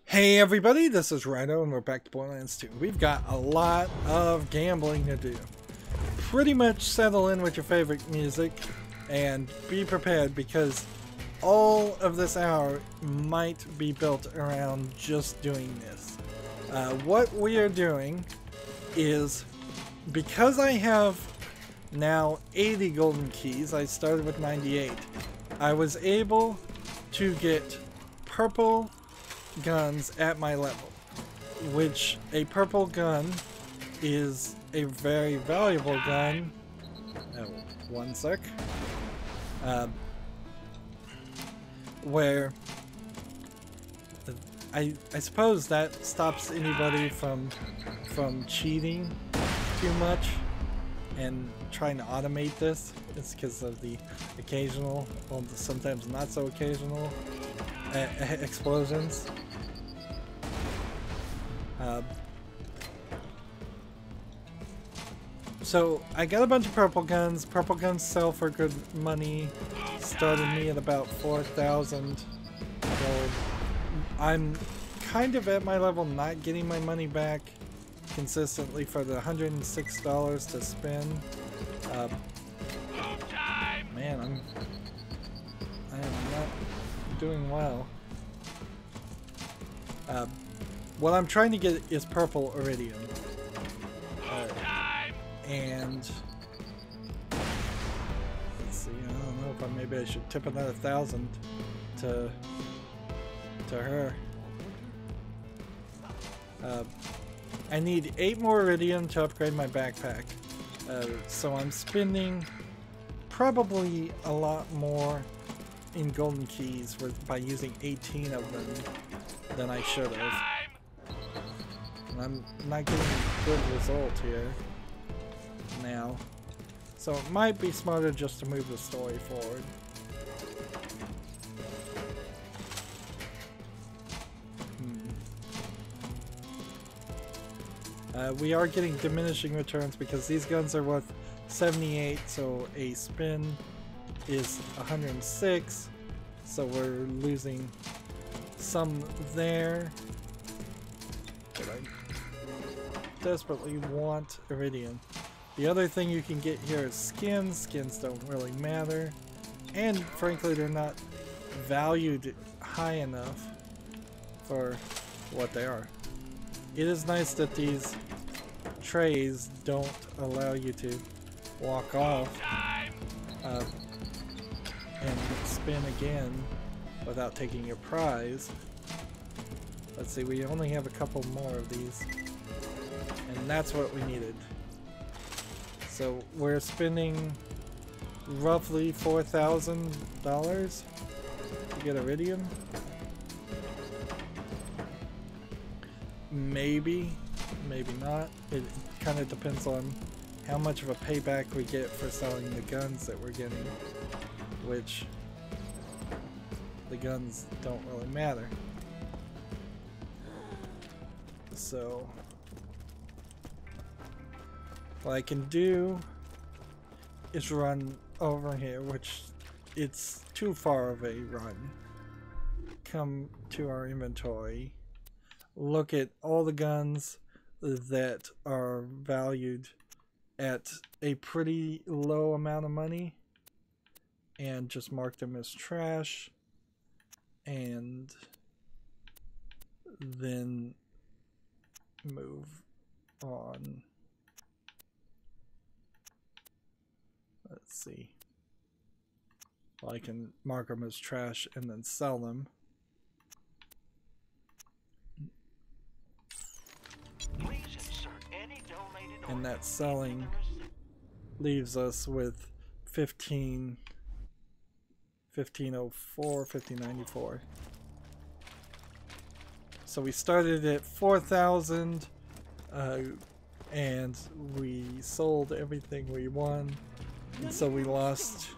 Hey everybody, this is Rydo and we're back to Borderlands 2. We've got a lot of gambling to do. Pretty much settle in with your favorite music and be prepared because all of this hour might be built around just doing this. What we are doing is, because I have now 80 golden keys, I started with 98, I was able to get purple guns at my level, which a purple gun is a very valuable gun. One sec. Where I suppose that stops anybody from cheating too much and trying to automate this. It's because of the occasional, well, sometimes not so occasional explosions. So I got a bunch of purple guns. Purple guns sell for good money. Started me at about 4,000 gold. I'm kind of at my level not getting my money back consistently for the $106 to spend. Man, I am not doing well. What I'm trying to get is purple iridium. And let's see, I don't know if maybe I should tip another 1,000 to her. I need 8 more iridium to upgrade my backpack. So I'm spending probably a lot more in golden keys by using 18 of them than I should have. And I'm not getting a good result here now. So it might be smarter just to move the story forward. We are getting diminishing returns because these guns are worth 78, so a spin is 106, so we're losing some there. But I desperately want iridium. The other thing you can get here is skins. Skins don't really matter, and frankly they're not valued high enough for what they are. It is nice that these trays don't allow you to walk off and spin again without taking your prize. Let's see, we only have a couple more of these, and that's what we needed. So we're spending roughly $4,000 to get iridium. Maybe, maybe not. It kind of depends on how much of a payback we get for selling the guns that we're getting, which the guns don't really matter. So what I can do is run over here, which it's too far of a run. Come to our inventory, look at all the guns that are valued at a pretty low amount of money and just mark them as trash, and then move on. Let's see. Well, I can mark them as trash and then sell them. And that selling leaves us with 1504, 1594. So we started at 4,000 and we sold everything we won. And so we lost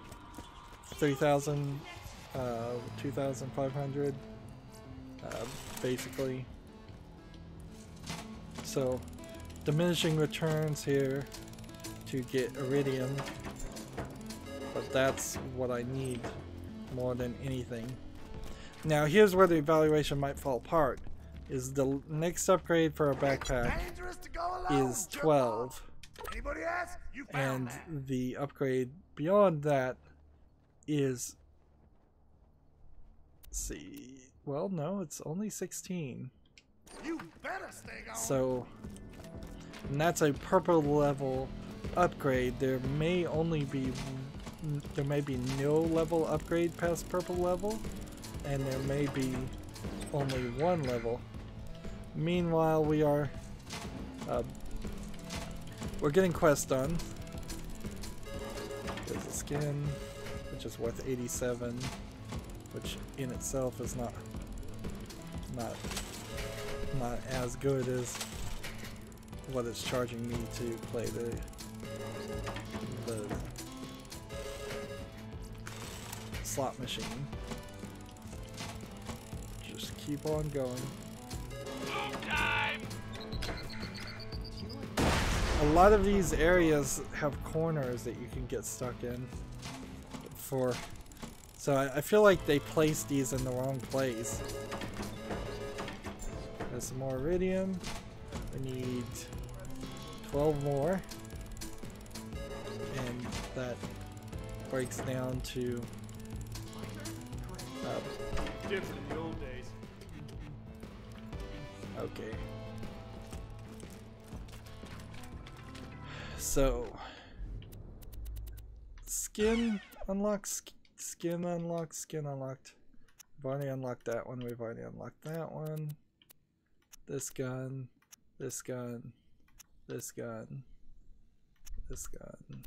3,000, 2,500, basically. So diminishing returns here to get iridium, but that's what I need more than anything. Now here's where the evaluation might fall apart. is the next upgrade for our backpack is 12. Anybody ask? You found And that. the upgrade beyond that is, let's see, well, no, it's only 16. You better stay gone. So, and that's a purple level upgrade. There may be no level upgrade past purple level, and there may be only one level. Meanwhile, we're getting quests done. There's a skin, which is worth 87, which in itself is not as good as what it's charging me to play the slot machine. Just keep on going. Time. A lot of these areas have corners that you can get stuck in. So I feel like they placed these in the wrong place. There's some more iridium. We need 12 more. And that breaks down to Different in the old days. okay. So skin unlocked, skin unlocked, skin unlocked. We've already unlocked that one, we've already unlocked that one. This gun, this gun, this gun, this gun.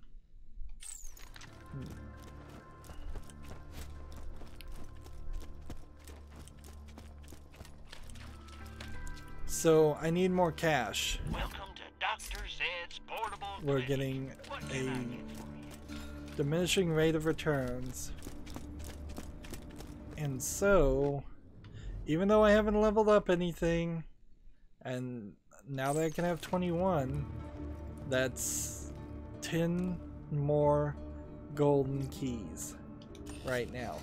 So I need more cash. Welcome to Dr. Zed's portable We're clinic. getting What can I a get for you? diminishing rate of returns. And so, even though I haven't leveled up anything, and now that I can have 21, that's 10 more golden keys right now.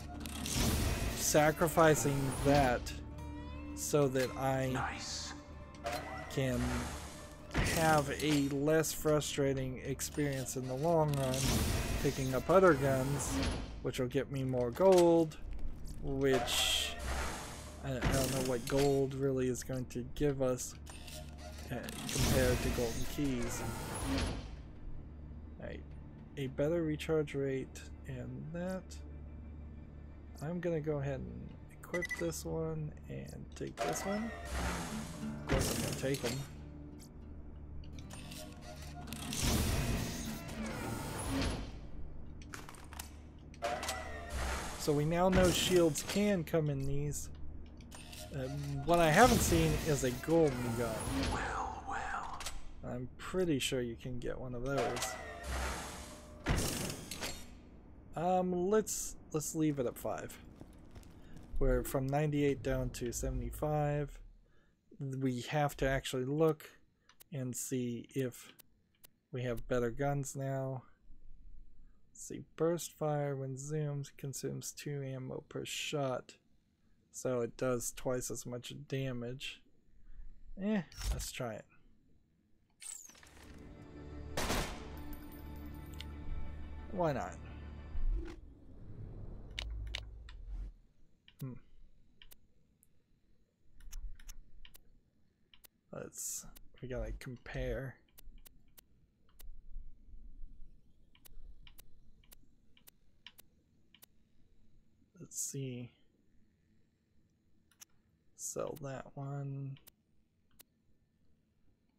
Sacrificing that so that I can have a less frustrating experience in the long run picking up other guns, which will get me more gold, which I don't know what gold really is going to give us compared to golden keys. Right, a better recharge rate, and that I'm gonna go ahead and equip this one and take this one. Of course I'm gonna take them. So we now know shields can come in these. What I haven't seen is a golden gun. Well. I'm pretty sure you can get one of those. Let's leave it at 5. We're from 98 down to 75. We have to actually look and see if we have better guns now. Let's see, burst fire when zoomed consumes 2 ammo per shot, so it does twice as much damage. Let's try it. Why not? We gotta compare. Let's see. Sell that one.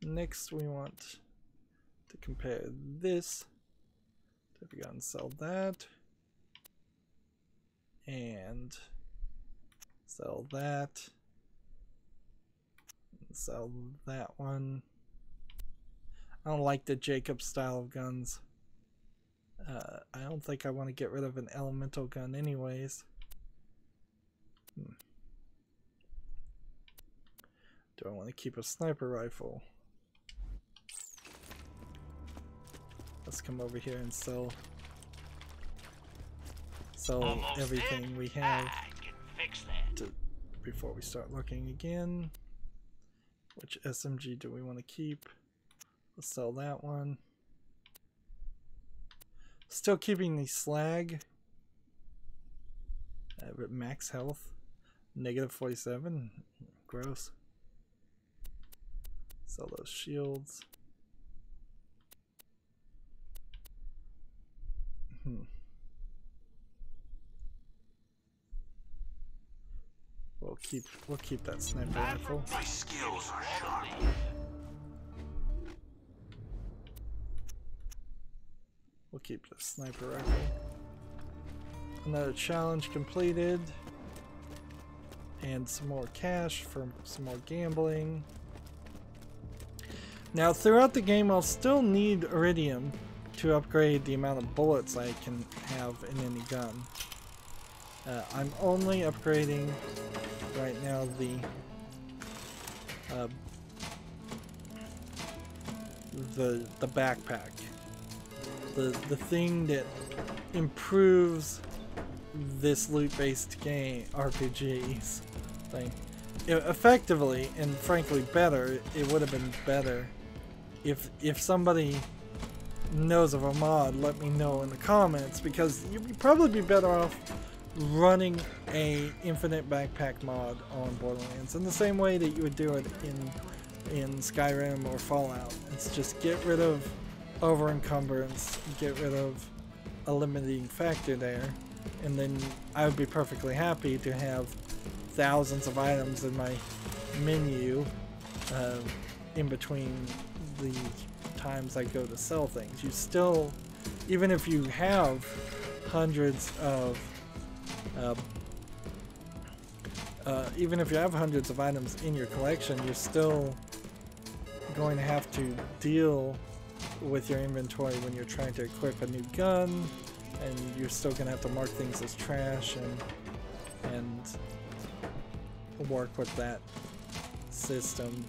Next we want to compare this. If we go and sell that. And sell that. Sell that one. I don't like the Jacob style of guns. I don't think I want to get rid of an elemental gun anyways. Do I want to keep a sniper rifle? Let's come over here and sell Almost everything in. we have I can fix that. before we start looking again. Which SMG do we want to keep? Let's sell that one. Still keeping the slag. But max health. Negative 47. Gross. Sell those shields. We'll keep that sniper rifle. My skills are sharp. We'll keep the sniper rifle. Another challenge completed. And some more cash for some more gambling. Now throughout the game I'll still need iridium to upgrade the amount of bullets I can have in any gun. I'm only upgrading right now the backpack. The thing that improves this loot-based game RPGs thing. Effectively and frankly better, it would have been better if somebody knows of a mod, let me know in the comments, because you'd probably be better off running a infinite backpack mod on Borderlands in the same way that you would do it in Skyrim or Fallout. It's just get rid of over encumbrance, get rid of a limiting factor there, and then I would be perfectly happy to have thousands of items in my menu in between the times I go to sell things. You still, even if you have hundreds of items in your collection, you're still going to have to deal with your inventory when you're trying to equip a new gun, and you're still going to have to mark things as trash and work with that system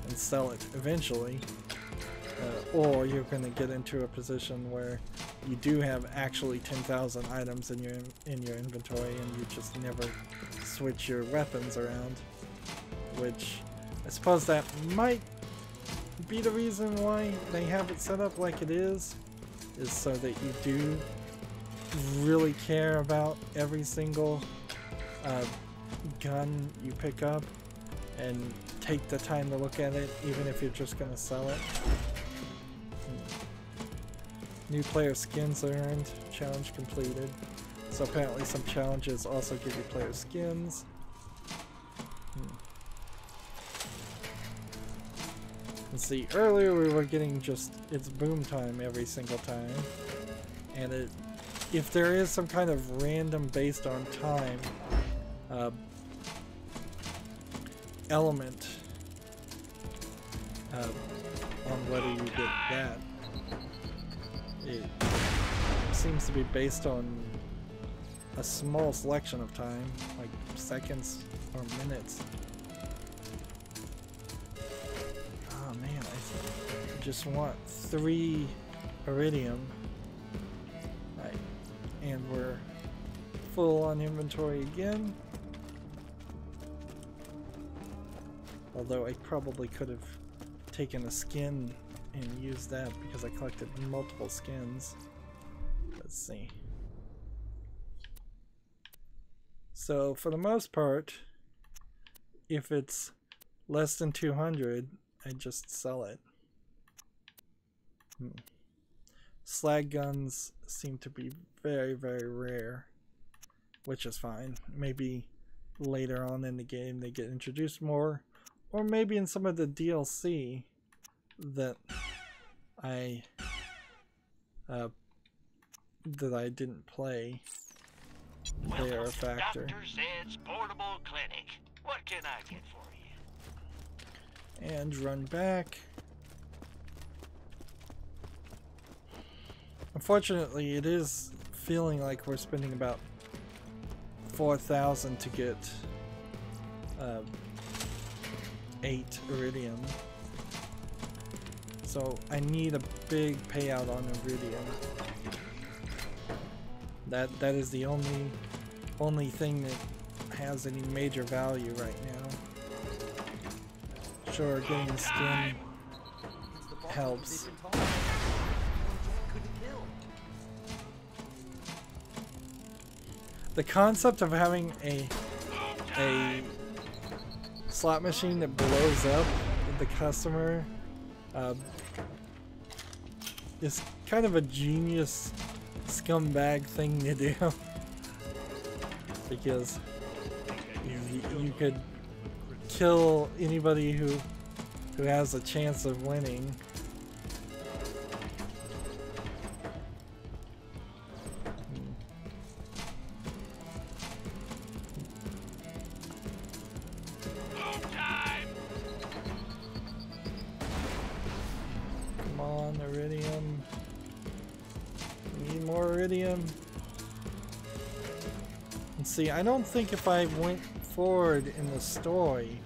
and sell it eventually. Or you're going to get into a position where you do have actually 10,000 items in your inventory and you just never switch your weapons around, which I suppose that might be the reason why they have it set up like it is so that you do really care about every single gun you pick up and take the time to look at it, even if you're just going to sell it. New player skins earned, challenge completed. So apparently some challenges also give you player skins. And see, earlier we were getting just, it's boom time every single time. And if there is some kind of random based on time element on whether you get that, it seems to be based on a small selection of time, like seconds or minutes. Oh man, I just want 3 iridium. Right, and we're full on inventory again. Although I probably could have taken a skin and used that because I collected multiple skins. Let's see. So for the most part, if it's less than 200, I just sell it. Slag guns seem to be very, very rare, which is fine. Maybe later on in the game they get introduced more, or maybe in some of the DLC that I didn't play, they are a factor. Dr. Zed's portable clinic. What can I get for you? And run back. Unfortunately, it is feeling like we're spending about 4,000 to get 8 iridium. So I need a big payout on iridium. That is the only thing that has any major value right now. sure getting skin helps. The concept of having a slot machine that blows up the customer is kind of a genius scumbag thing to do. Because you could kill anybody who has a chance of winning. Come on, iridium. We need more iridium. And see, I don't think if I went forward in the story,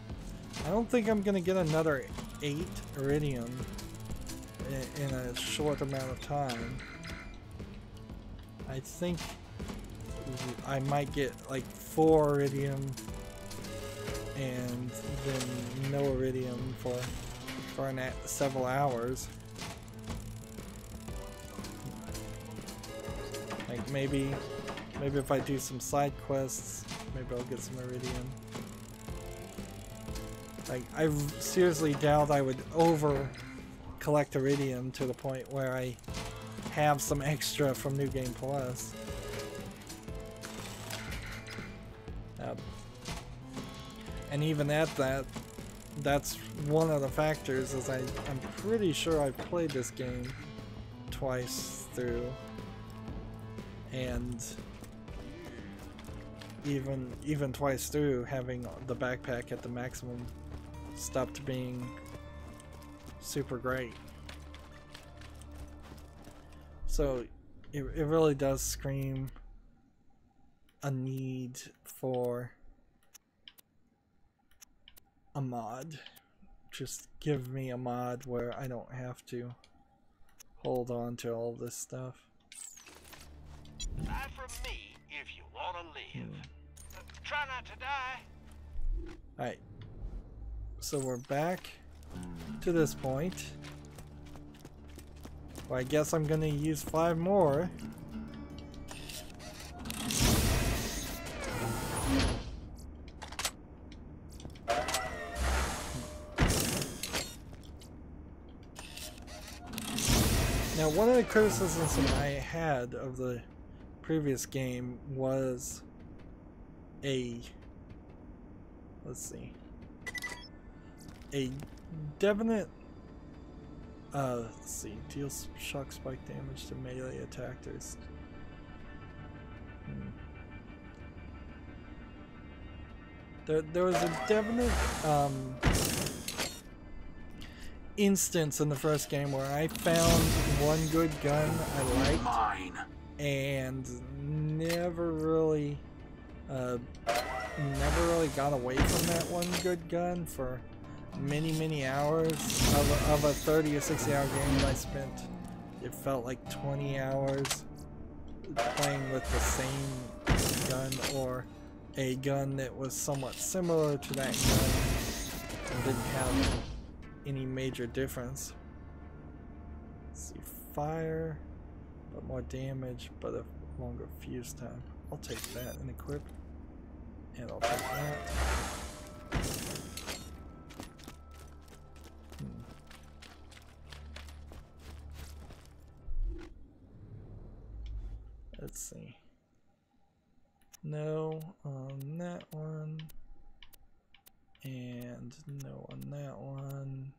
I don't think I'm gonna get another 8 iridium in a short amount of time. I think I might get like 4 iridium and then no iridium for several hours. Like maybe if I do some side quests, maybe I'll get some iridium. Like, I seriously doubt I would over collect iridium to the point where I have some extra from New Game Plus. And even at that's one of the factors, is I'm pretty sure I've played this game twice through, and even twice through, having the backpack at the maximum stopped being super great. So it really does scream a need for a mod. Just give me a mod where I don't have to hold on to all this stuff. Die from me if you want to live. Try not to die. Alright. So we're back to this point. Well, I guess I'm gonna use 5 more. Now, one of the criticisms that I had of the previous game was a definite let's see, deals shock spike damage to melee attackers. There was a definite instance in the first game where I found one good gun I liked and never really got away from that one good gun for many hours. Of a 30 or 60 hour game I spent, it felt like 20 hours playing with the same gun, or a gun that was somewhat similar to that gun and didn't have any major difference. Let's see, fire, but more damage, but a longer fuse time. I'll take that and equip, and I'll take that. Let's see. No on that one. And no on that one.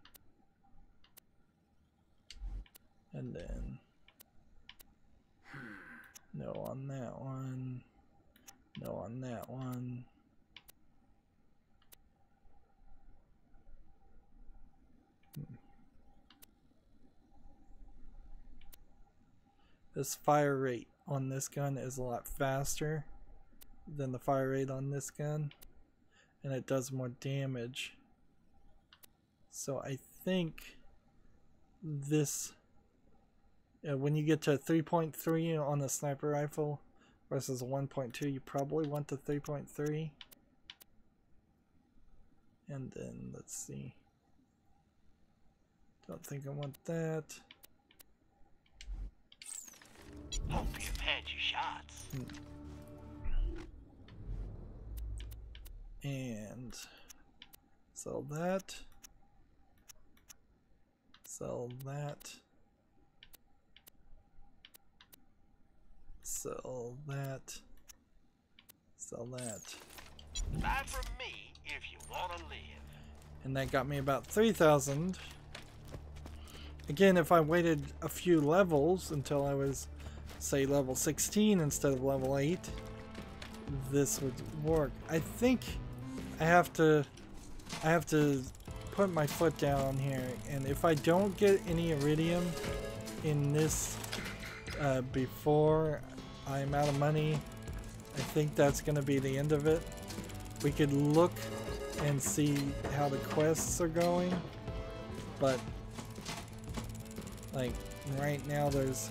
And then no on that one. No on that one. This fire rate on this gun is a lot faster than the fire rate on this gun, and it does more damage. So I think this, when you get to 3.3 on the sniper rifle versus a 1.2, you probably want the 3.3. And then let's see, Don't think I want that. Hope you've had your shots. And sell that. Sell that. Sell that. Sell that. Buy from me if you want to live. And that got me about 3,000. Again, if I waited a few levels until I was, say, level 16 instead of level 8, this would work. I think I have to put my foot down here, and if I don't get any iridium in this before I'm out of money, I think that's going to be the end of it. We could look and see how the quests are going, but like right now there's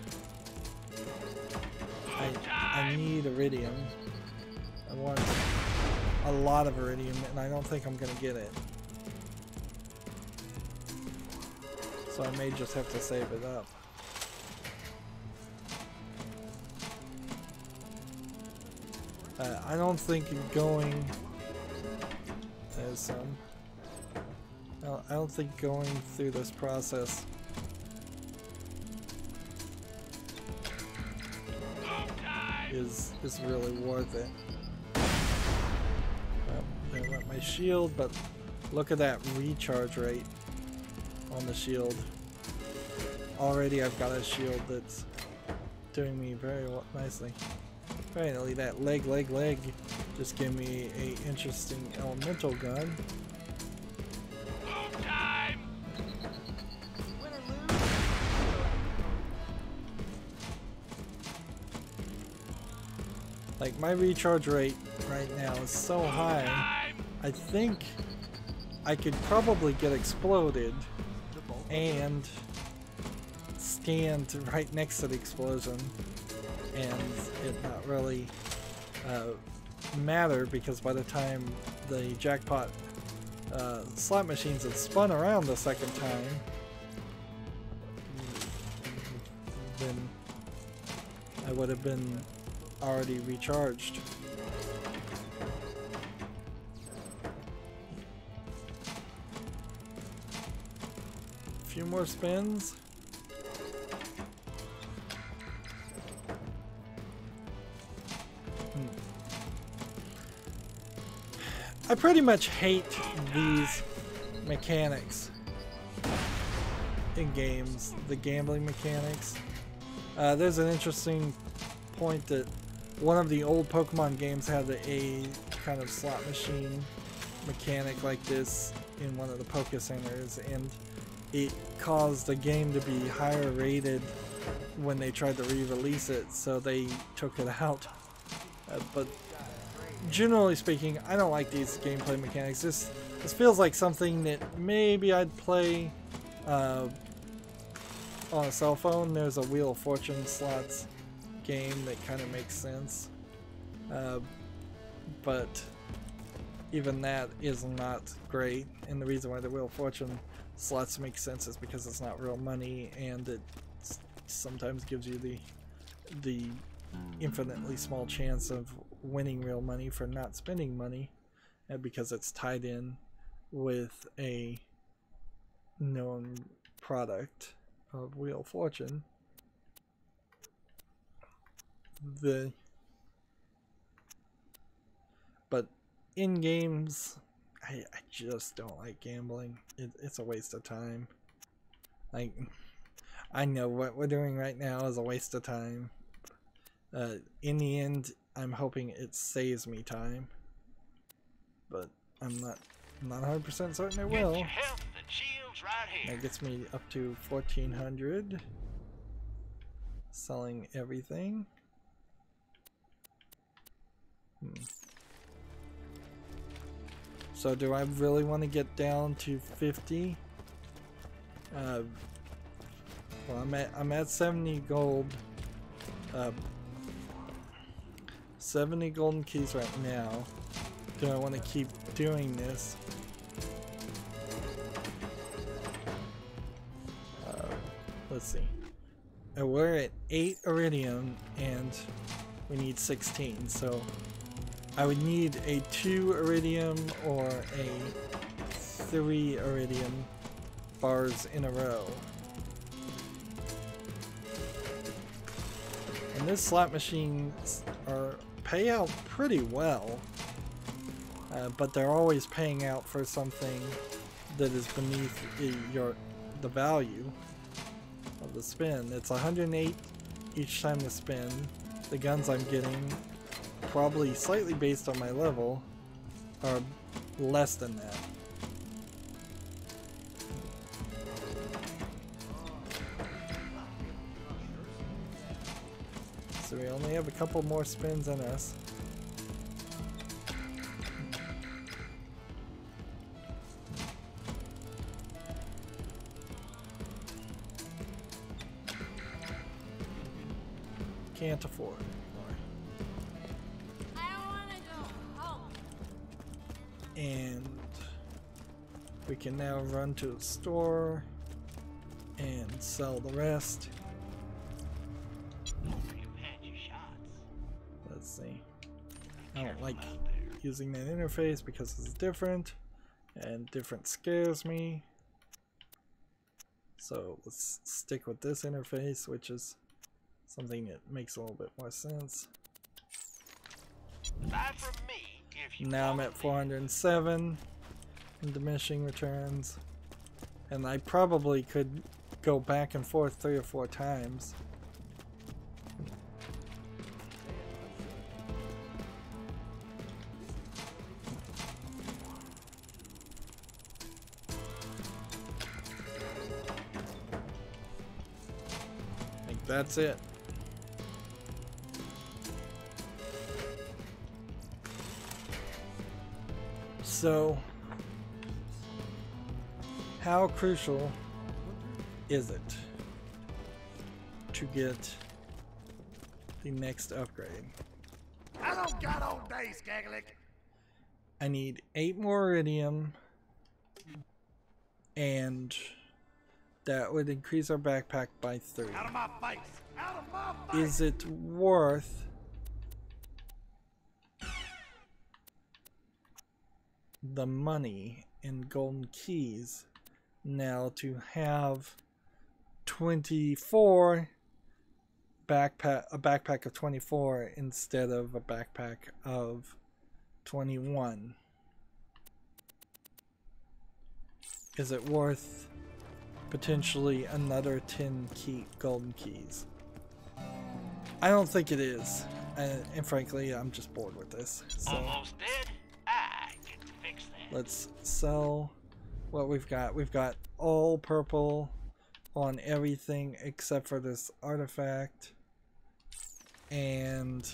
I need iridium. I want a lot of iridium, and I don't think I'm gonna get it, so I may just have to save it up. I don't think going there's some. I don't think going through this process is really worth it. I want my shield, but look at that recharge rate on the shield. Already I've got a shield that's doing me very nicely. Finally, that leg just gave me a interesting elemental gun. Like, my recharge rate right now is so high, I think I could probably get exploded and stand right next to the explosion and it not really matter, because by the time the jackpot slot machines had spun around the second time, then I would have been already recharged. A few more spins. I pretty much hate these mechanics in games, the gambling mechanics. There's an interesting point that one of the old Pokemon games had a kind of slot machine mechanic like this in one of the Poke Centers, and it caused the game to be higher rated when they tried to re-release it, so they took it out. But generally speaking, I don't like these gameplay mechanics. This feels like something that maybe I'd play on a cell phone. There's a Wheel of Fortune slots game that kind of makes sense, but even that is not great, and the reason why the Wheel of Fortune slots make sense is because it's not real money, and it sometimes gives you the infinitely small chance of winning real money for not spending money, and because it's tied in with a known product of Wheel of Fortune. But in games, I just don't like gambling. It's a waste of time. Like, I know what we're doing right now is a waste of time. In the end, I'm hoping it saves me time, but I'm not 100% certain it will. That gets me up to 1,400. Selling everything. So do I really want to get down to 50? Well, I'm at 70 gold. 70 golden keys right now. Do I want to keep doing this? let's see. We're at 8 iridium and we need 16, so I would need a 2 iridium or a 3 iridium bars in a row. And this slot machines pay out pretty well, but they're always paying out for something that is beneath the value of the spin. It's 108 each time to spin. The guns I'm getting, probably slightly based on my level, are less than that. So we only have a couple more spins in us. Can't afford it anymore. I don't want to go home. And we can now run to the store and sell the rest. You've had your shots. Let's see. I don't like using that interface because it's different, and different scares me. So let's stick with this interface, which is something that makes a little bit more sense. Buy from me if you Now I'm want at to 407 in diminishing returns, and I probably could go back and forth 3 or 4 times. I think that's it. So, how crucial is it to get the next upgrade? I don't got all day, Skagalick. I need 8 more iridium, and that would increase our backpack by 3. Out of my face. Out of my face. Is it worth the money in golden keys now to have 24 a backpack of 24 instead of a backpack of 21? Is it worth potentially another 10 golden keys? I don't think it is, and frankly I'm just bored with this. So almost dead. I can fix that. let's sell what we've got. We've got all purple on everything except for this artifact, and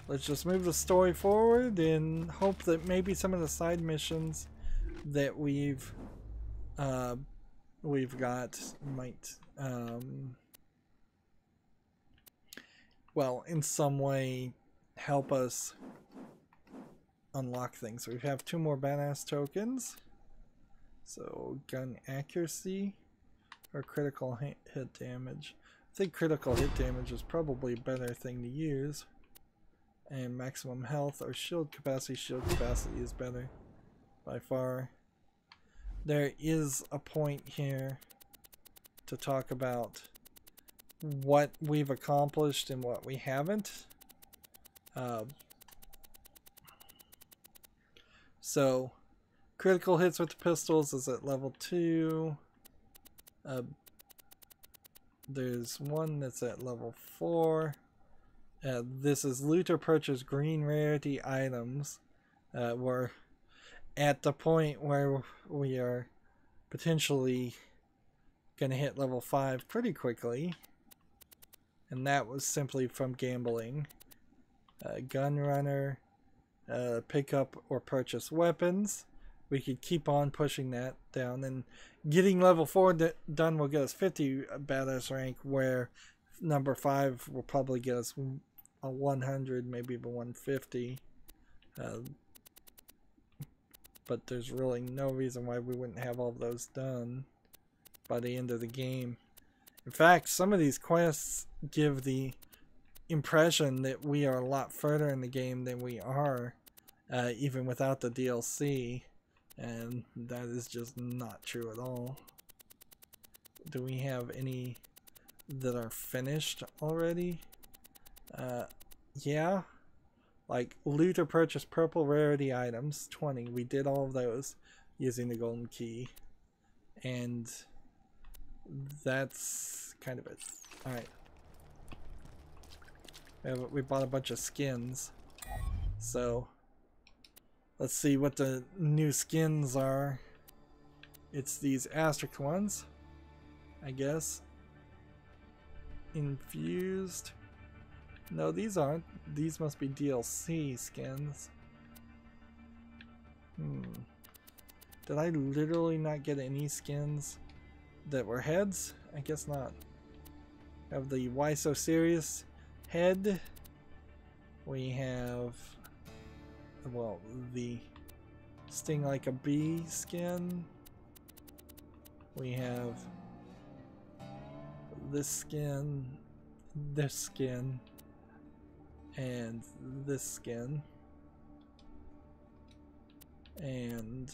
let's just move the story forward and hope that maybe some of the side missions that we've got might well, in some way help us unlock things. So we have 2 more badass tokens. So gun accuracy or critical hit damage. I think critical hit damage is probably a better thing to use. And maximum health or shield capacity. Shield capacity is better by far. There is a point here to talk about what we've accomplished and what we haven't. So critical hits with the pistols is at level 2. There's one that's at level 4. This is loot or purchase green rarity items. We're at the point where we are potentially going to hit level 5 pretty quickly. And that was simply from gambling. Gun runner, pick up or purchase weapons. We could keep on pushing that down, and getting level 4 done will get us 50 badass rank, where number 5 will probably get us a 100, maybe even 150. But there's really no reason why we wouldn't have all those done by the end of the game. In fact, some of these quests give the impression that we are a lot further in the game than we are, even without the DLC, and that is just not true at all. Do we have any that are finished already? Yeah. Like, loot or purchase purple rarity items, 20. We did all of those using the golden key. And that's kind of it. Alright. We bought a bunch of skins. So, let's see what the new skins are. It's these asterisk ones, I guess. Infused. No, these aren't. These must be DLC skins. Did I literally not get any skins that were heads? I guess not. Have the Why So Serious head. We have, well, the Sting Like a Bee skin. We have this skin, and this skin, and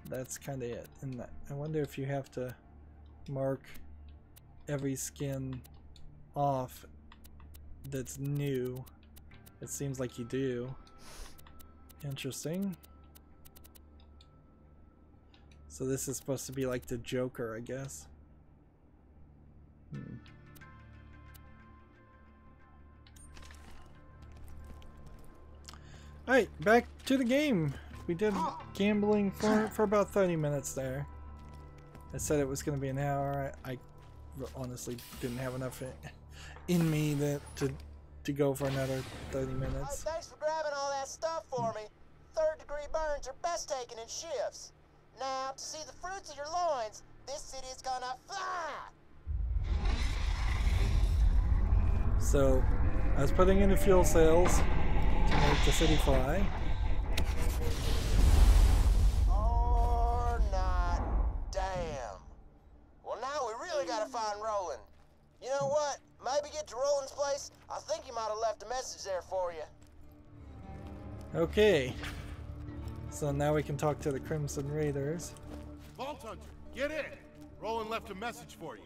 that's kind of it. And I wonder if you have to mark every skin off that's new. It seems like you do. Interesting. So this is supposed to be like the Joker, I guess. Alright, back to the game. We did gambling for about 30 minutes there. I said it was going to be an hour. I honestly didn't have enough in me to go for another 30 minutes. Hey, thanks for grabbing all that stuff for me. 3rd-degree burns are best taken in shifts. Now, to see the fruits of your loins, this city is gonna fly! So, I was putting in the fuel cells to make the city fly. Or not. Damn. Well, now we really gotta find Roland. You know what? Maybe get to Roland's place. I think he might have left a message there for you. Okay. So now we can talk to the Crimson Raiders. Vault Hunter, get in. Roland left a message for you.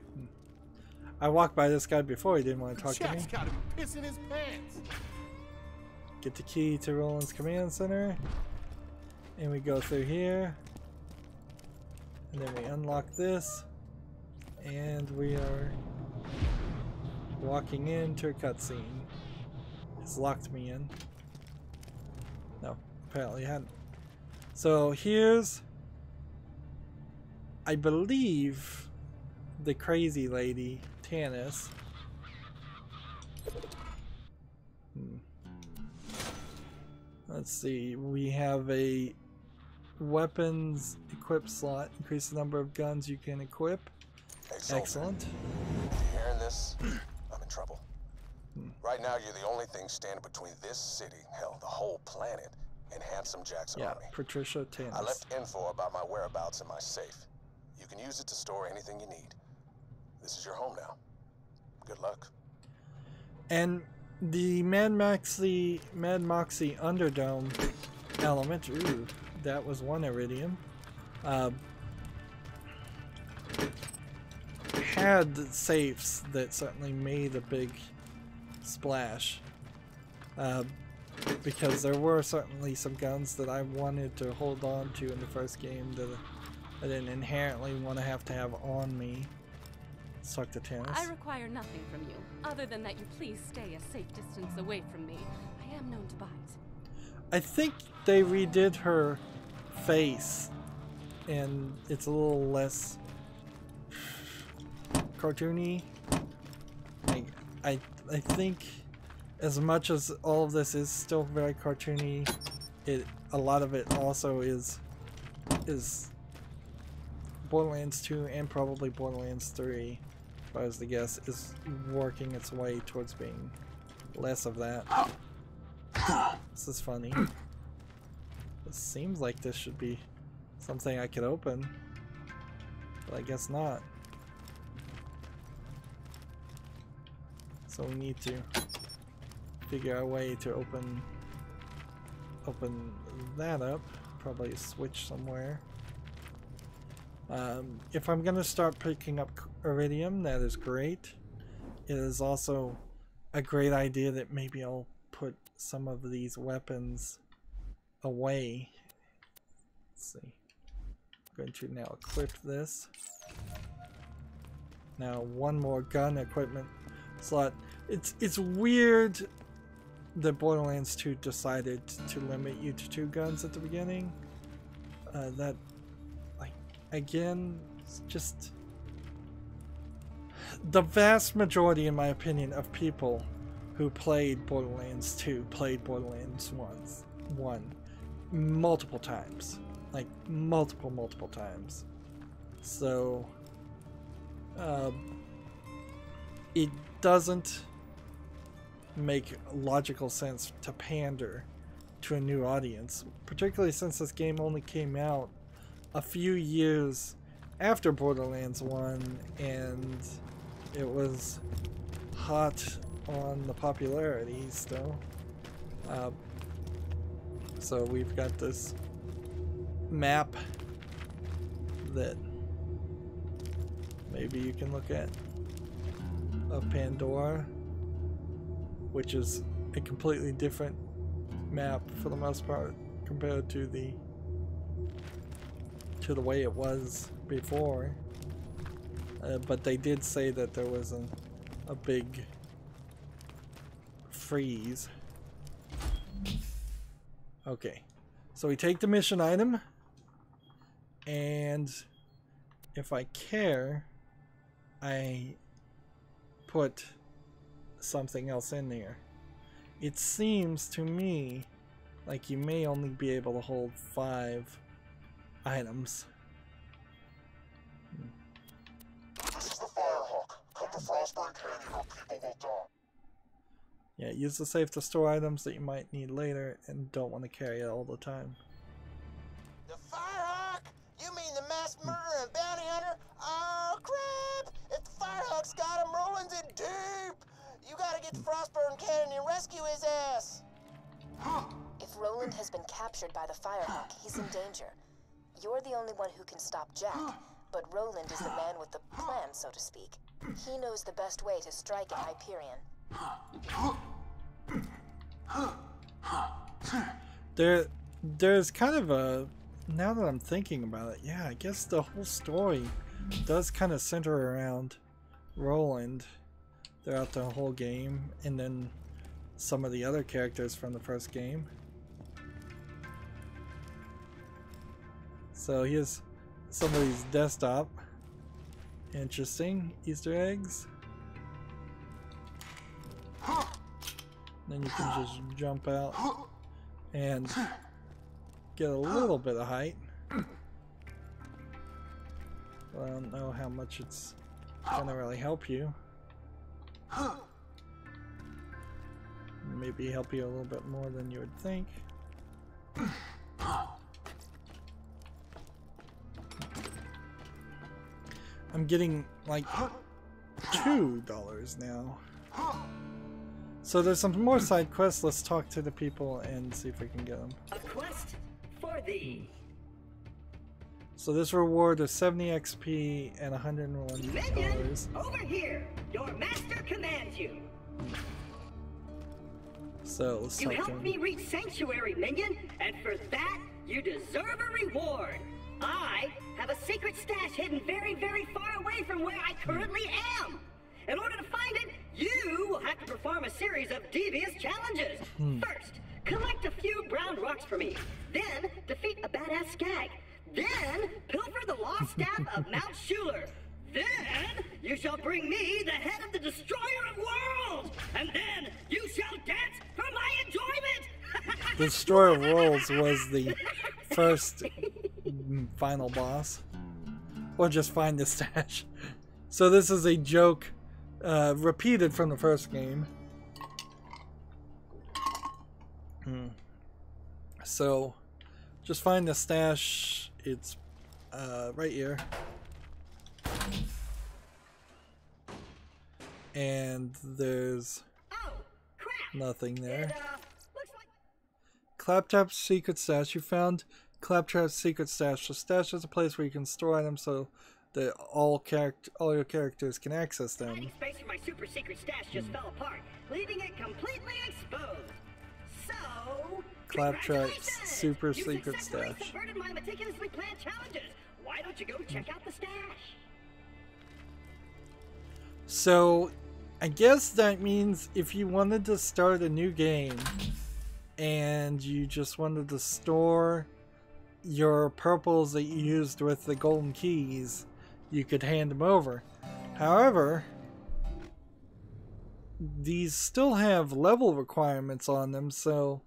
I walked by this guy before. He didn't want to talk to me. Jack's got him pissing his pants. Get the key to Roland's command center. And we go through here. And then we unlock this. And we are walking into a cutscene. It's locked me in. No, apparently it hadn't. So here's, I believe, the crazy lady, Tannis. Let's see, we have a weapons equip slot. Increase the number of guns you can equip. Excellent. If you're hearing this, I'm in trouble. Right now, you're the only thing standing between this city, hell, the whole planet, and Handsome Jack's army. Patricia Tannis. I left info about my whereabouts in my safe. You can use it to store anything you need. This is your home now. Good luck. And the Mad Moxie Underdome element, ooh, that was one iridium, had safes that certainly made a big splash. Because there were certainly some guns that I wanted to hold on to in the first game that I didn't inherently want to have on me. Let's talk to Tannis. I require nothing from you, other than that you please stay a safe distance away from me. I am known to bite. I think they redid her face, and it's a little less cartoony. I think, as much as all of this is still very cartoony, a lot of it also is Borderlands 2 and probably Borderlands 3, if I was to guess, is working its way towards being less of that. This is funny. It seems like this should be something I could open, but I guess not. So we need to figure out a way to open that up. Probably switch somewhere. If I'm gonna start picking up iridium, that is great. It is also a great idea that maybe I'll put some of these weapons away. Let's see. I'm going to now equip this. Now one more gun equipment slot. It's weird that Borderlands 2 decided to limit you to 2 guns at the beginning. That, like, again, it's just the vast majority, in my opinion, of people who played Borderlands 2 played Borderlands 1 multiple times. Like, multiple times. So, it doesn't make logical sense to pander to a new audience, particularly since this game only came out a few years after Borderlands 1 and it was hot on the popularity still. So we've got this map that maybe you can look at of Pandora, which is a completely different map for the most part compared to the way it was before. But they did say that there was a big freeze. Okay, so we take the mission item, and if I care, I put something else in there. It seems to me like you may only be able to hold 5 items. This is the Firehawk. Come to Frostburn Canyon or people will die. Yeah, use the safe to store items that you might need later and don't want to carry it all the time. The Firehawk? You mean the mass murderer and bounty hunter? Oh, crap! If the Firehawk's got him, Roland's in deep! You gotta get to Frostburn Canyon and rescue his ass! If Roland has been captured by the Firehawk, he's in danger. You're the only one who can stop Jack, but Roland is the man with the plan, so to speak. He knows the best way to strike at Hyperion. There's kind of a, now that I'm thinking about it, yeah, I guess the whole story does kind of center around Roland throughout the whole game, and then some of the other characters from the first game. So here's somebody's desktop. Interesting Easter eggs. Then you can just jump out and get a little bit of height. But I don't know how much it's gonna really help you. Maybe help you a little bit more than you would think. I'm getting like $2 now. So there's some more side quests. Let's talk to the people and see if we can get them. A quest for thee. So this reward is 70 XP and $101. Minion, over here. Your master commands you. So let's talk to him. You helped me reach Sanctuary, Minion, and for that, you deserve a reward. I have a secret stash hidden very, very far away from where I currently am. In order to find it, you will have to perform a series of devious challenges. First, collect a few brown rocks for me. Then, defeat a badass skag. Then, pilfer the lost staff of Mount Schuler. Then, you shall bring me the head of the Destroyer of Worlds. And then, you shall dance for my enjoyment. The Destroyer of Worlds was the first final boss. Or just find the stash. So this is a joke repeated from the first game. So just find the stash. It's right here. And there's Oh, crap! nothing there. It, looks like... Claptrap's secret stash. You found Claptrap's secret stash. The stash is a place where you can store items so that all your characters can access them. Hiding space for my super secret stash just fell apart, leaving it completely exposed. So, Claptrap's super you secret successfully stash. subverted my meticulously planned challenges. Why don't you go check out the stash? So, I guess that means if you wanted to start a new game and you just wanted to store your purples that you used with the golden keys, you could hand them over. However, these still have level requirements on them, so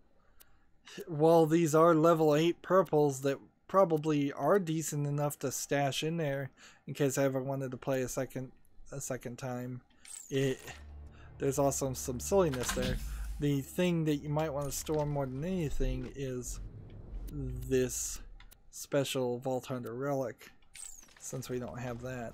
while these are level 8 purples that probably are decent enough to stash in there in case I ever wanted to play a second time, there's also some silliness there. The thing that you might want to store more than anything is this special Vault Hunter relic, since we don't have that.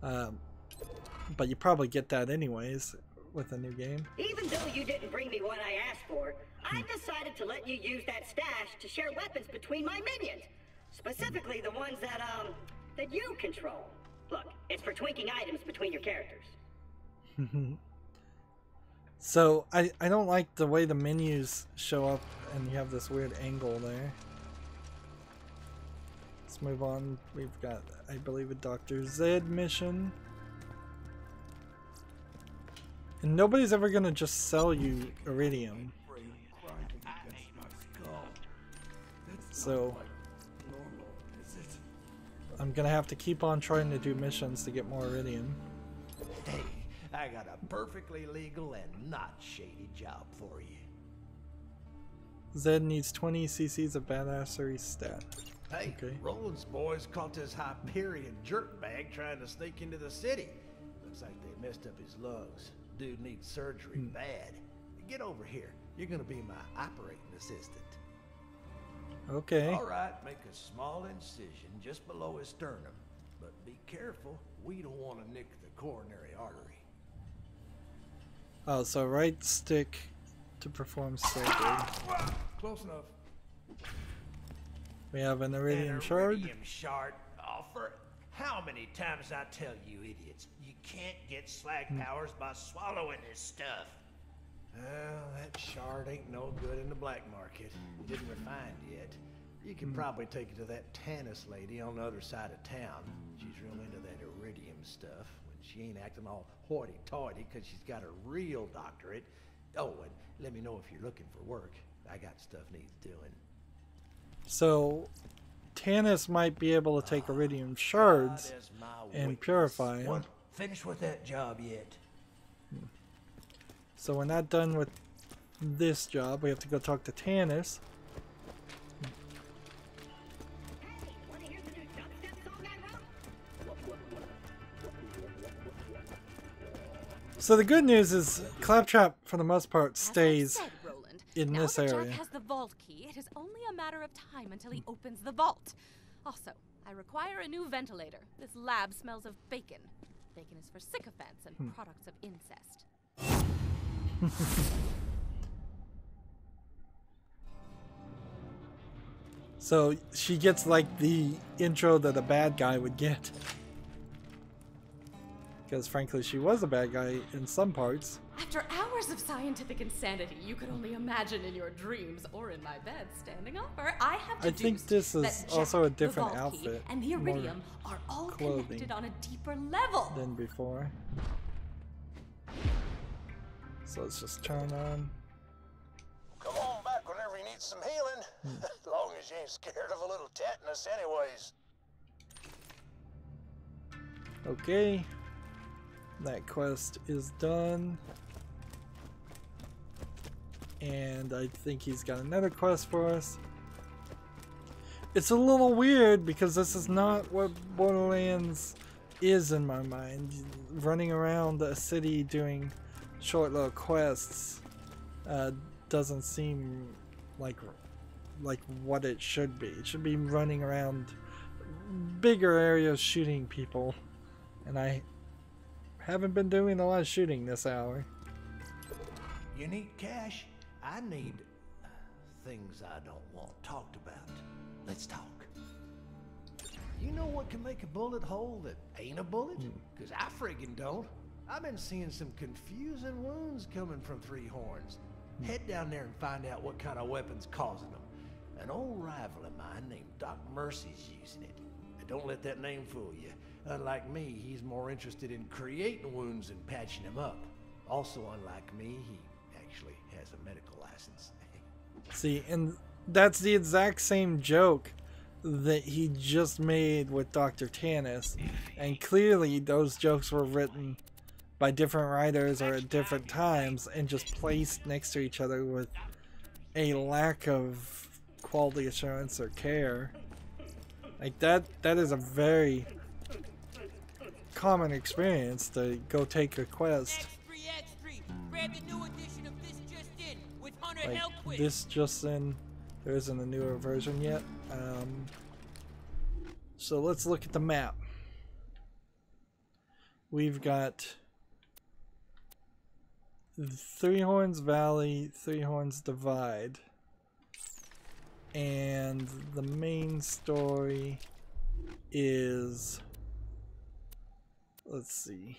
But you probably get that anyways with a new game. Even though you didn't bring me what I asked for, I decided to let you use that stash to share weapons between my minions. Specifically the ones that you control. Look, it's for tweaking items between your characters. So, I don't like the way the menus show up and you have this weird angle there. Let's move on. We've got, I believe, a Dr. Z mission. And nobody's ever gonna just sell you iridium. So, I'm gonna have to keep on trying to do missions to get more iridium. Hey, I got a perfectly legal and not shady job for you. Zed needs 20 cc's of badassery stat. Hey, Okay. Roland's boys caught this Hyperion jerkbag trying to sneak into the city. Looks like they messed up his lungs. Dude needs surgery bad. Get over here. You're gonna be my operating assistant. Okay. All right, make a small incision just below his sternum, but be careful. We don't want to nick the coronary artery. Oh, so right stick to perform surgery. Close enough. We have an iridium shard. Iridium shard. Oh, for how many times I tell you idiots, you can't get slag powers by swallowing this stuff. Well, that shard ain't no good in the black market. It isn't refined yet. You can probably take it to that Tannis lady on the other side of town. She's real into that iridium stuff. When she ain't acting all hoity-toity because she's got a real doctorate. Oh, and let me know if you're looking for work. I got stuff needs doing. So, Tannis might be able to take iridium shards and purify them. Finished with that job yet? So we're not done with this job. We have to go talk to Tannis. Hey, wanna hear the new dubstep song I wrote? So the good news is Claptrap, for the most part, As I stays said, Roland, in now this that area. Jack has the vault key, it is only a matter of time until he opens the vault. Also, I require a new ventilator. This lab smells of bacon. Bacon is for sycophants and products of incest. So she gets like the intro that a bad guy would get. Because frankly, she was a bad guy in some parts. After hours of scientific insanity you could only imagine in your dreams or in my bed standing over, I have I think deduced this is that Jack, also a the different vault key, outfit, and the more iridium are all clothing connected on a deeper level. than before. So let's just turn on. Come on back whenever you need some healing. As long as you ain't scared of a little tetanus anyways. Okay. That quest is done. And I think he's got another quest for us. It's a little weird because this is not what Borderlands is in my mind. Running around a city doing short little quests doesn't seem like what it should be. It should be running around bigger areas shooting people, and I Haven't been doing a lot of shooting this hour. You need cash? I need things I don't want talked about. Let's talk. You know what can make a bullet hole that ain't a bullet? Because I friggin' don't. I've been seeing some confusing wounds coming from Three Horns. Head down there and find out what kind of weapon's causing them. An old rival of mine named Doc Mercy's using it. And don't let that name fool you. Unlike me, he's more interested in creating wounds than patching them up. Also, unlike me, he actually has a medical license. See, and that's the exact same joke that he just made with Dr. Tannis. And clearly those jokes were written by different writers or at different times and just placed next to each other with a lack of quality assurance or care. Like that is a very common experience to go take a quest. Like this just in, there isn't a newer version yet. So let's look at the map. We've got Three Horns Valley, Three Horns Divide, and the main story is, let's see,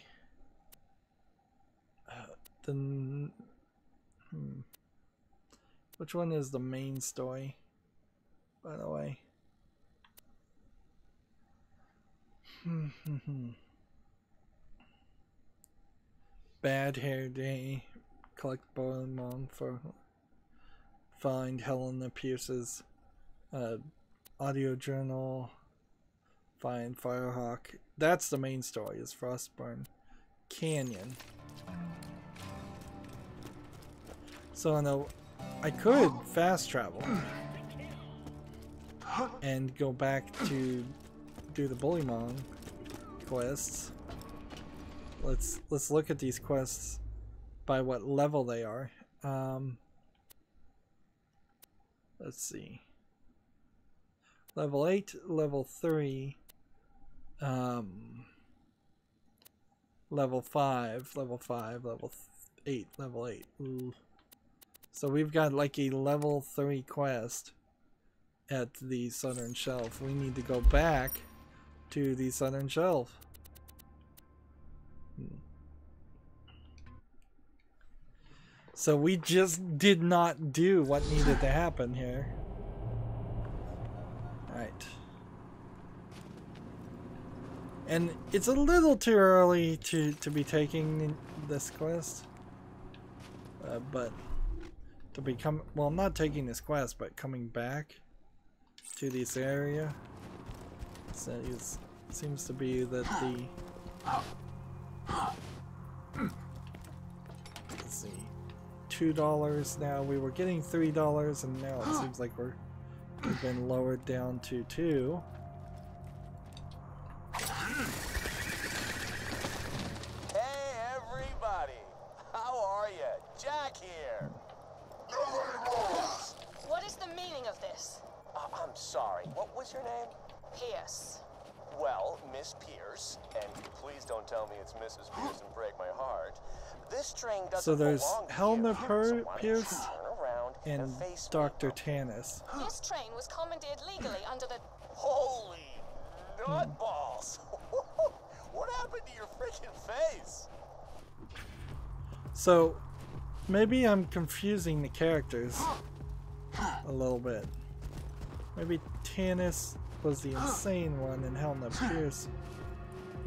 which one is the main story, by the way? Bad Hair Day, collect Borderlands for find Helena Pierce's audio journal, find Firehawk. That's the main story, is Frostburn Canyon. So no, I could fast travel and go back to do the Bullymong quests. Let's look at these quests by what level they are. Let's see. Level 8, level 3, level 5, level 5, level 8, level 8. Ooh. So we've got like a level 3 quest at the Southern Shelf. We need to go back to the Southern Shelf. So we just did not do what needed to happen here. Right. And it's a little too early to be taking this quest. But to become, well, I'm not taking this quest, but coming back to this area. So it seems to be that the, let's see, $2 now. We were getting $3 and now it seems like we've been lowered down to $2. Hey everybody! How are you? Jack here! What is the meaning of this? I'm sorry, what was your name? Pierce. Well, Miss Pierce, and please don't tell me it's Mrs. Pierce and break my heart. This train doesn't So there's belong to Helena you, so why don't you Pierce turn around and face me? Dr. Tannis. This train was commandeered legally under the... Holy nutballs! What happened to your freaking face? So maybe I'm confusing the characters a little bit. Maybe Tannis was the insane one and Helena Pierce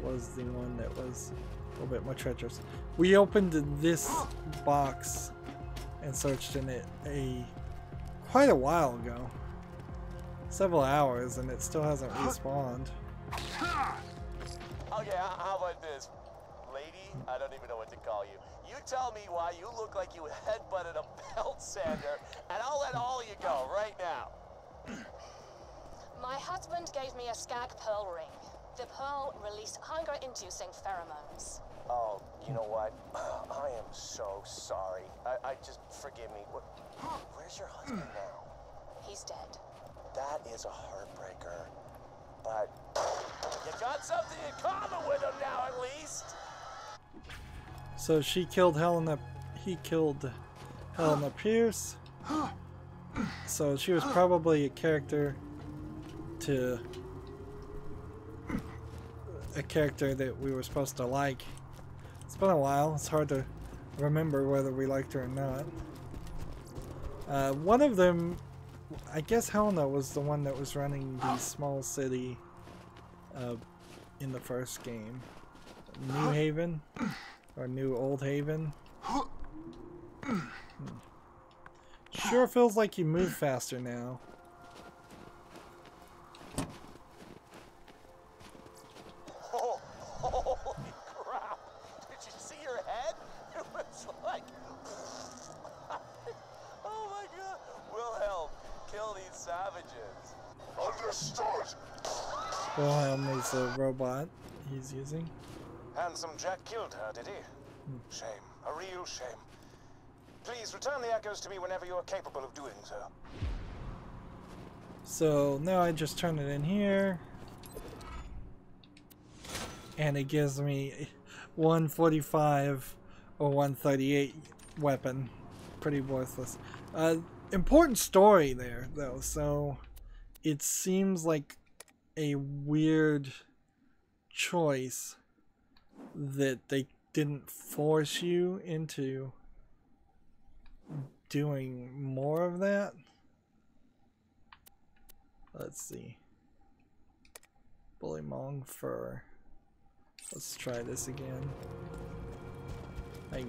was the one that was a little bit more treacherous. We opened this box and searched in it quite a while ago. Several hours, and it still hasn't respawned. Okay, how about this? Lady, I don't even know what to call you. You tell me why you look like you headbutted a belt sander, and I'll let all you go right now. My husband gave me a skag pearl ring. The pearl released hunger-inducing pheromones. Oh, you know what? I am so sorry. I just, forgive me. Where's your husband now? He's dead. That is a heartbreaker. But you got something in common with him now, at least. So she killed Helena. He killed Helena Pierce. So she was probably a character that we were supposed to like. It's been a while. It's hard to remember whether we liked her or not. One of them, I guess Helena was the one that was running the small city in the first game. New Haven? Or New Old Haven? Sure feels like you move faster now. Oh, holy crap! Did you see your head? It was like... Oh my god! Wilhelm, kill these savages. Understood. Wilhelm is a robot he's using. Handsome Jack killed her, did he? Shame. A real shame. Please return the echoes to me whenever you are capable of doing so. So now I just turn it in here. And it gives me 145 or 138 weapon. Pretty worthless. Important story there, though. So it seems like a weird choice that they didn't force you into doing more of that. Let's see. Bullymong fur. Let's try this again. Like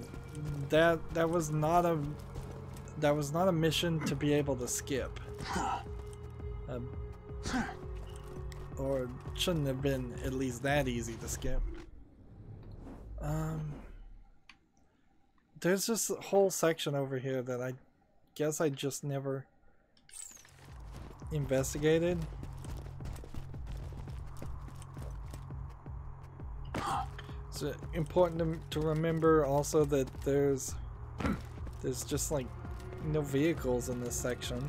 that was not a mission to be able to skip. Or shouldn't have been at least that easy to skip. There's just a whole section over here that I guess I just never investigated. It's important to remember also that there's just like no vehicles in this section.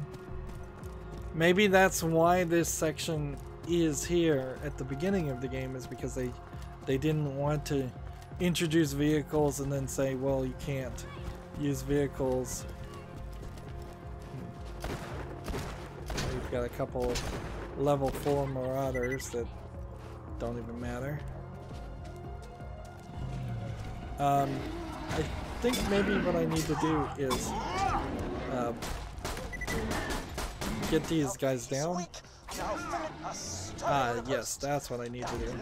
Maybe that's why this section is here at the beginning of the game, is because they didn't want to introduce vehicles and then say, well, you can't use vehicles. We've got a couple level 4 marauders that don't even matter. I think maybe what I need to do is get these guys down. Yes, that's what I need to do.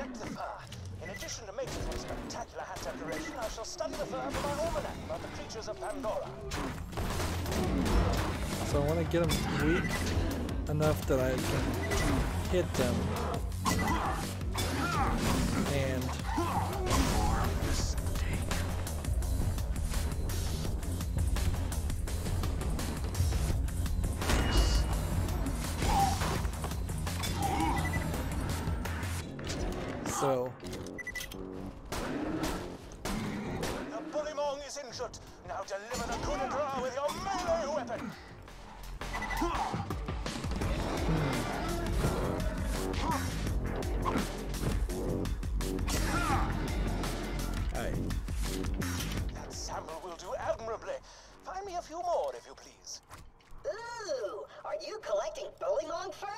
In addition to making a spectacular hat decoration, I shall study the fur for my almanac about the creatures of Pandora. So I want to get them weak enough that I can hit them. And so the Bullymong is injured. Now deliver the coup de grace with your melee weapon. Aye. That sample will do admirably. Find me a few more, if you please. Ooh, are you collecting Bullymong fur?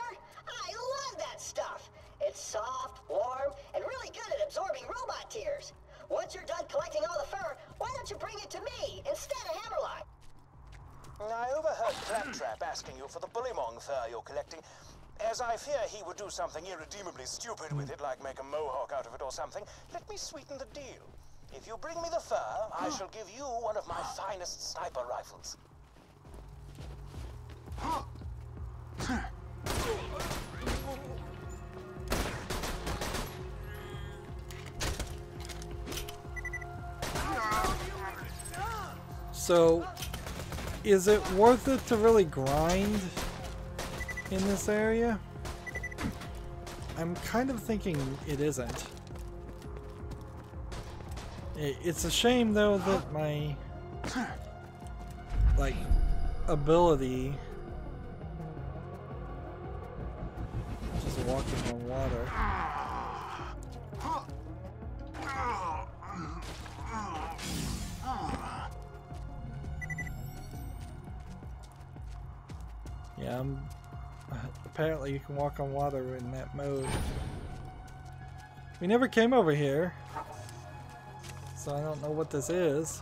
I love that stuff. It's soft, warm, and really good at absorbing robot tears. Once you're done collecting all the fur, why don't you bring it to me instead of Hammerlock? I overheard Claptrap asking you for the Bullymong fur you're collecting, as I fear he would do something irredeemably stupid with it, like make a mohawk out of it or something. Let me sweeten the deal. If you bring me the fur, I shall give you one of my finest sniper rifles. So, is it worth it to really grind in this area? I'm kind of thinking it isn't. It's a shame though that my like ability, just walking on water, Yeah, apparently you can walk on water in that mode. We never came over here, so I don't know what this is.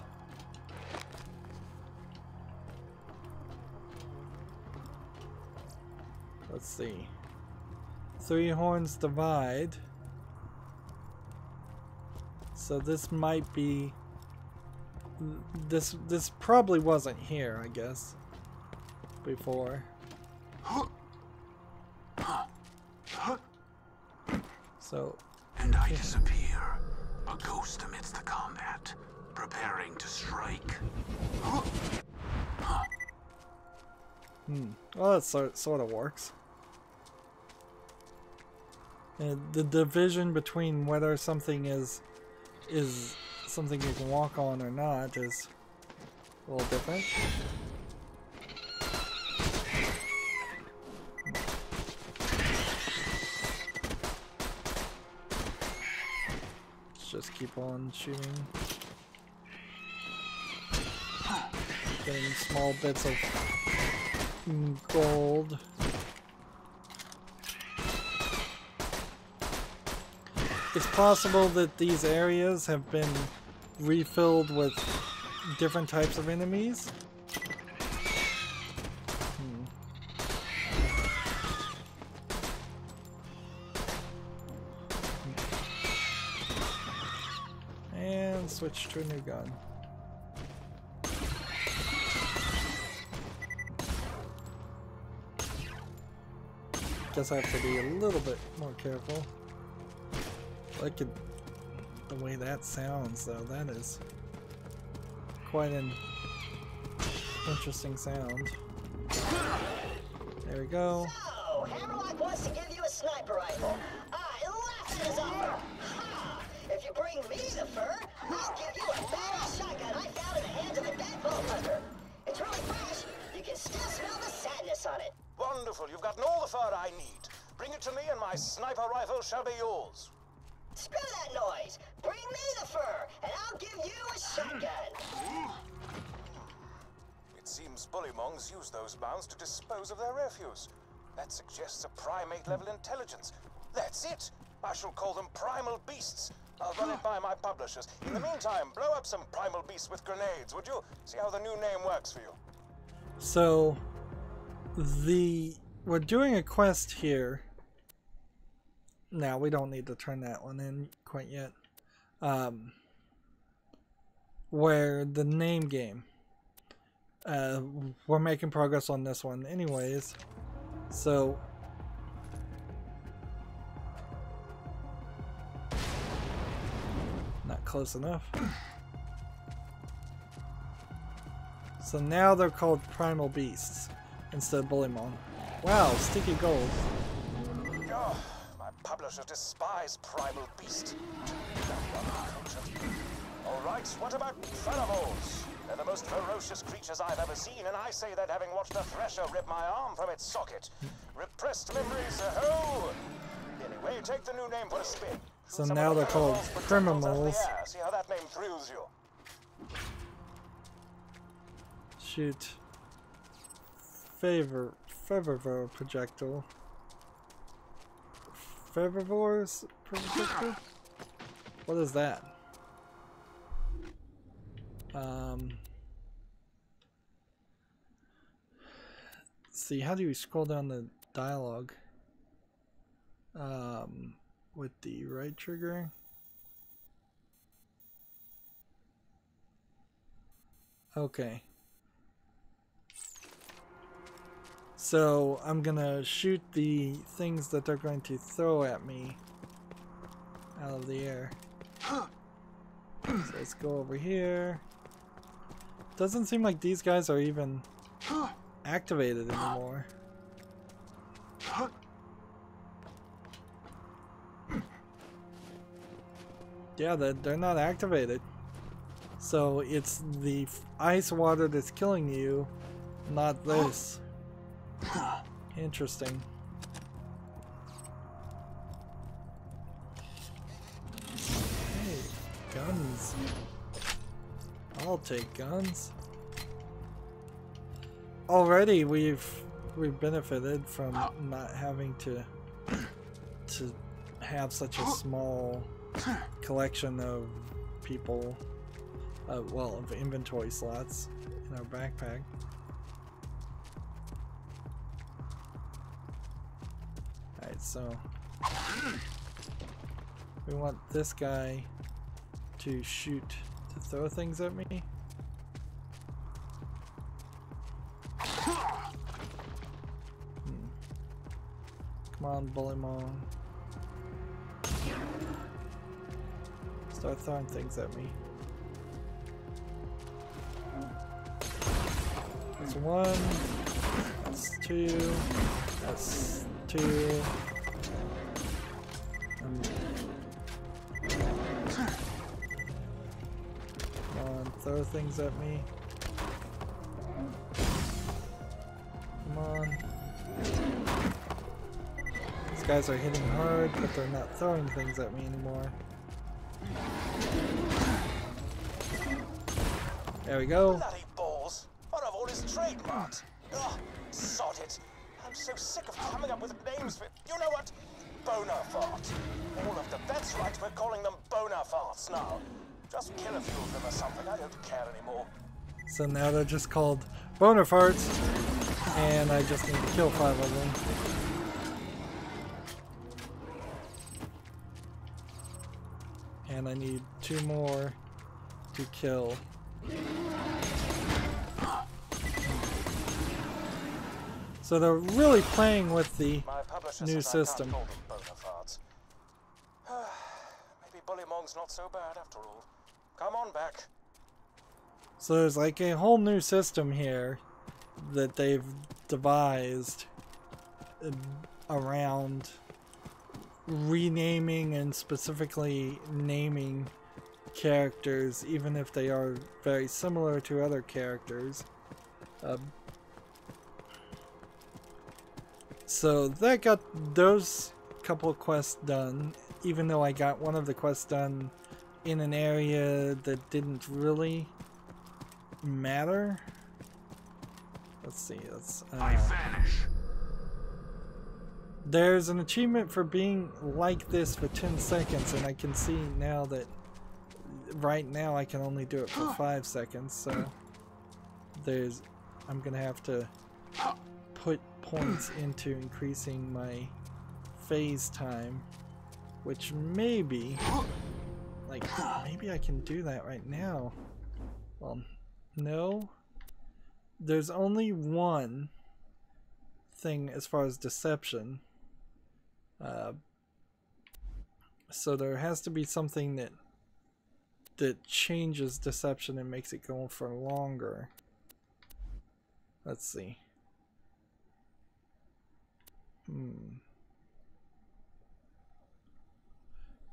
Let's see. Three horns divide. So this might be... This probably wasn't here, I guess, before. So... And I disappear, a ghost amidst the combat, preparing to strike. Well, that sort of works. And the division between whether something is something you can walk on or not is a little different. Let's just keep on shooting. Getting small bits of gold. It's possible that these areas have been refilled with different types of enemies. And switch to a new gun. Guess I have to be a little bit more careful. Look at the way that sounds, though. That is quite an interesting sound. There we go. So, Hammerlock wants to give you a sniper rifle. I laugh at his offer. Ha! If you bring me the fur, I'll give you a badass shotgun I found in the hands of a dead vault hunter. It's really fresh. You can still smell the sadness on it. Wonderful. You've gotten all the fur I need. Bring it to me and my sniper rifle shall be yours. Screw that noise! Bring me the fur, and I'll give you a shotgun! It seems bullymongs use those mounds to dispose of their refuse. That suggests a primate-level intelligence. That's it! I shall call them primal beasts. I'll run it by my publishers. In the meantime, blow up some primal beasts with grenades, would you? See how the new name works for you. So, we're doing a quest here. Now, we don't need to turn that one in quite yet. Where the name game. We're making progress on this one anyways. So... not close enough. So now they're called Primal Beasts instead of Bullymon. Wow, sticky gold. Oh, my publishers despise Primal Beast. Alright, what about Furravores? They're the most ferocious creatures I've ever seen, and I say that having watched a thresher rip my arm from its socket. Repressed memories, oh! Anyway, take the new name for a spin. So now they're called criminals. See how that name thrills you. Shoot. Favor projectile. Favors projectile? What is that? See, how do you scroll down the dialogue? With the right trigger. Okay. So I'm gonna shoot the things that they're going to throw at me out of the air. So let's go over here. Doesn't seem like these guys are even activated anymore. Yeah, they're not activated. So it's the ice water that's killing you, not this. Interesting. Hey, guns. I'll take guns. Already we've benefited from not having to have such a small collection of people, well, of inventory slots in our backpack. Alright, so we want this guy to shoot, to throw things at me. Come on, Bullymon. Start throwing things at me. That's one. That's two. That's two. Come on, throw things at me. Come on. These guys are hitting hard, but they're not throwing things at me anymore. There we go. Bloody balls! What of all his trademarks? Ugh, sod it! I'm so sick of coming up with names for. You know what? Bonafart. All of the vets right, we're calling them Bonafarts now. Just kill a few of them or something. I don't care anymore. So now they're just called Bonafarts, and I just need to kill 5 of them. And I need 2 more to kill. So they're really playing with the new system. Maybe Bullymong's not so bad after all. Come on back. So there's like a whole new system here that they've devised around renaming and specifically naming characters, even if they are very similar to other characters. So that got those couple of quests done, even though I got one of the quests done in an area that didn't really matter. Let's see, I vanish. There's an achievement for being like this for 10 seconds, and I can see now that right now I can only do it for 5 seconds, so I'm gonna have to put points into increasing my phase time, which maybe I can do that right now. Well, no. There's only one thing as far as deception. So there has to be something that changes deception and makes it go for longer. Let's see.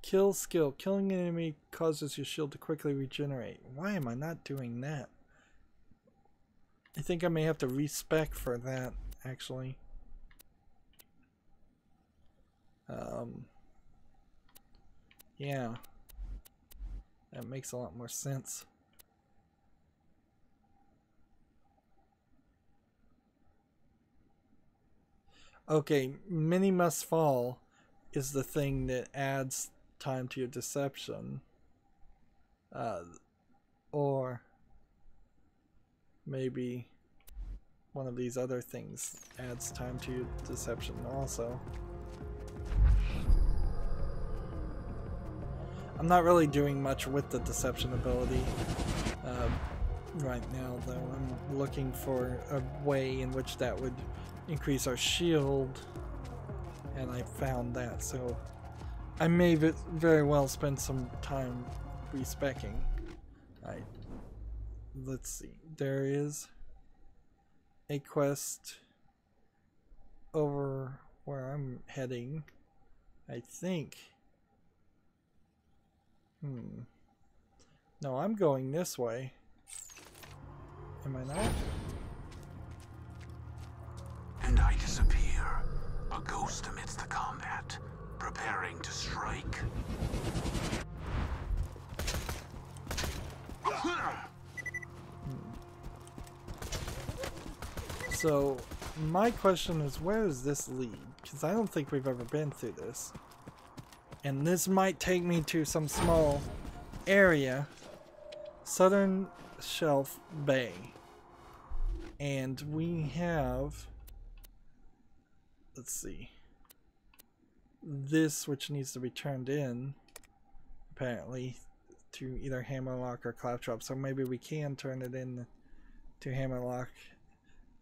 Kill skill. Killing an enemy causes your shield to quickly regenerate. Why am I not doing that? I think I may have to respec for that, actually. Yeah. That makes a lot more sense. Okay, many must fall is the thing that adds time to your deception. Or maybe one of these other things adds time to your deception also. I'm not really doing much with the deception ability right now, though. I'm looking for a way in which that would increase our shield, and I found that, so I may very well spend some time respecking. Alright, let's see. There is a quest over where I'm heading, I think. No, I'm going this way. Am I not? And I disappear, a ghost amidst the combat, preparing to strike. So my question is, where does this lead? Because I don't think we've ever been through this. And this might take me to some small area. Southern Shelf Bay. And we have, let's see, this which needs to be turned in, apparently, to either Hammerlock or Claptrap. So maybe we can turn it in to Hammerlock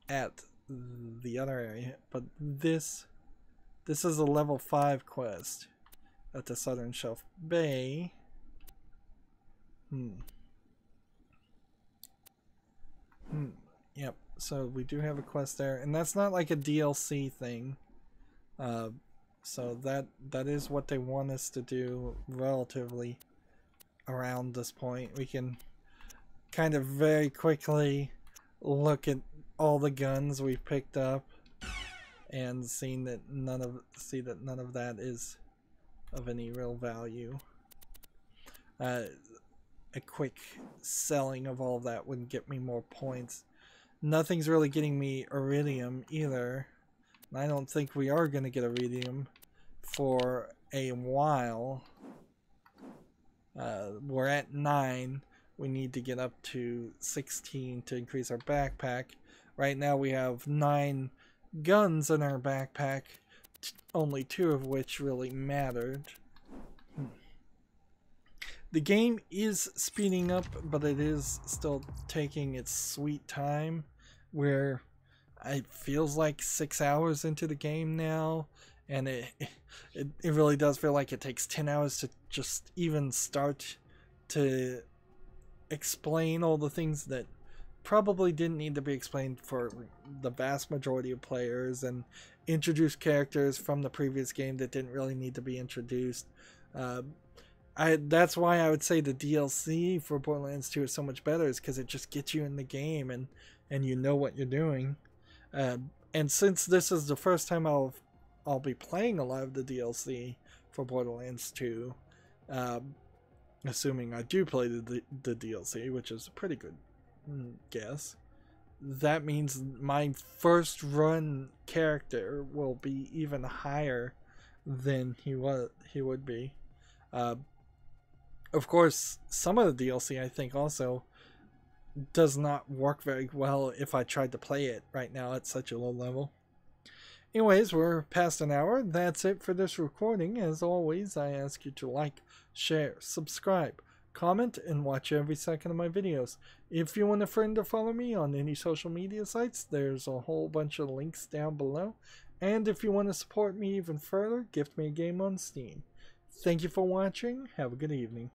at the other area. But this is a level 5 quest at the Southern Shelf Bay. Yep, so we do have a quest there, and that's not like a DLC thing. So that is what they want us to do relatively around this point. We can kind of very quickly look at all the guns we picked up and see that none of that is of any real value. A quick selling of all of that wouldn't get me more points. Nothing's really getting me Iridium either. And I don't think we are going to get Iridium for a while. We're at 9. We need to get up to 16 to increase our backpack. Right now we have 9 guns in our backpack, only 2 of which really mattered. The game is speeding up, but it is still taking its sweet time, where it feels like 6 hours into the game now, and it really does feel like it takes 10 hours to just even start to explain all the things that probably didn't need to be explained for the vast majority of players, and introduce characters from the previous game that didn't really need to be introduced. That's why I would say the DLC for Borderlands 2 is so much better, is because it just gets you in the game and you know what you're doing. And since this is the first time I'll be playing a lot of the DLC for Borderlands 2, assuming I do play the DLC, which is a pretty good guess, that means my first run character will be even higher than he would be. Of course, some of the DLC I think also does not work very well if I tried to play it right now at such a low level. Anyways, we're past an hour. That's it for this recording. As always, I ask you to like, share, subscribe, comment, and watch every second of my videos. If you want a friend to follow me on any social media sites, there's a whole bunch of links down below. And if you want to support me even further, gift me a game on Steam. Thank you for watching. Have a good evening.